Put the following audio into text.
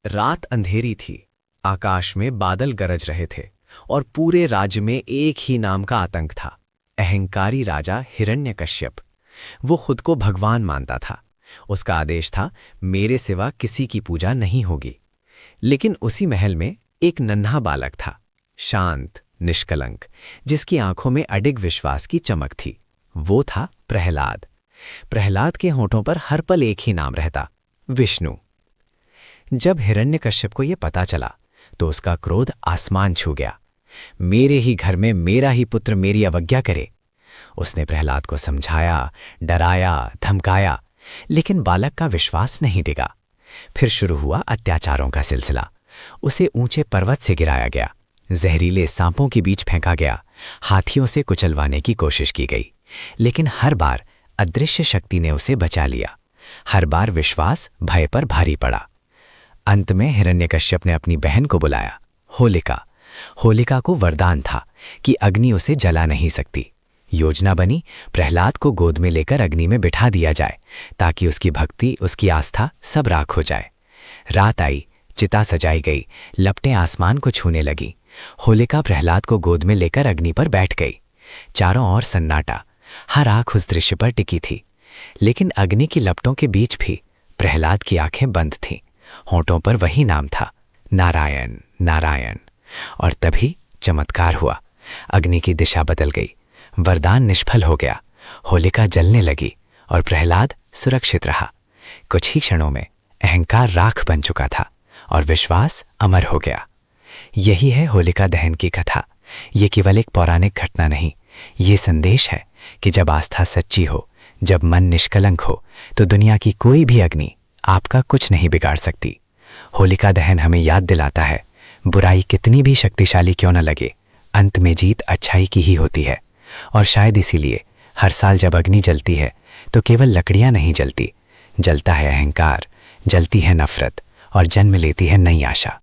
रात अंधेरी थी। आकाश में बादल गरज रहे थे और पूरे राज्य में एक ही नाम का आतंक था, अहंकारी राजा हिरण्यकश्यप। वो खुद को भगवान मानता था। उसका आदेश था, मेरे सिवा किसी की पूजा नहीं होगी। लेकिन उसी महल में एक नन्हा बालक था, शांत, निष्कलंक, जिसकी आंखों में अडिग विश्वास की चमक थी। वो था प्रहलाद। प्रहलाद के होठों पर हर पल एक ही नाम रहता, विष्णु। जब हिरण्यकश्यप को यह पता चला तो उसका क्रोध आसमान छू गया। मेरे ही घर में मेरा ही पुत्र मेरी अवज्ञा करे। उसने प्रहलाद को समझाया, डराया, धमकाया, लेकिन बालक का विश्वास नहीं टिका। फिर शुरू हुआ अत्याचारों का सिलसिला। उसे ऊंचे पर्वत से गिराया गया, जहरीले सांपों के बीच फेंका गया, हाथियों से कुचलवाने की कोशिश की गई, लेकिन हर बार अदृश्य शक्ति ने उसे बचा लिया। हर बार विश्वास भय पर भारी पड़ा। अंत में हिरण्यकश्यप ने अपनी बहन को बुलाया, होलिका। होलिका को वरदान था कि अग्नि उसे जला नहीं सकती। योजना बनी, प्रहलाद को गोद में लेकर अग्नि में बिठा दिया जाए ताकि उसकी भक्ति, उसकी आस्था सब राख हो जाए। रात आई, चिता सजाई गई, लपटें आसमान को छूने लगी। होलिका प्रहलाद को गोद में लेकर अग्नि पर बैठ गई। चारों ओर सन्नाटा, हर आंख उस दृश्य पर टिकी थी। लेकिन अग्नि की लपटों के बीच भी प्रहलाद की आंखें बंद थीं। होठों पर वही नाम था, नारायण, नारायण। और तभी चमत्कार हुआ। अग्नि की दिशा बदल गई, वरदान निष्फल हो गया। होलिका जलने लगी और प्रहलाद सुरक्षित रहा। कुछ ही क्षणों में अहंकार राख बन चुका था और विश्वास अमर हो गया। यही है होलिका दहन की कथा। ये केवल एक पौराणिक घटना नहीं, ये संदेश है कि जब आस्था सच्ची हो, जब मन निष्कलंक हो, तो दुनिया की कोई भी अग्नि आपका कुछ नहीं बिगाड़ सकती। होलिका दहन हमें याद दिलाता है, बुराई कितनी भी शक्तिशाली क्यों न लगे, अंत में जीत अच्छाई की ही होती है। और शायद इसीलिए हर साल जब अग्नि जलती है तो केवल लकड़ियां नहीं जलती, जलता है अहंकार, जलती है नफरत और जन्म लेती है नई आशा।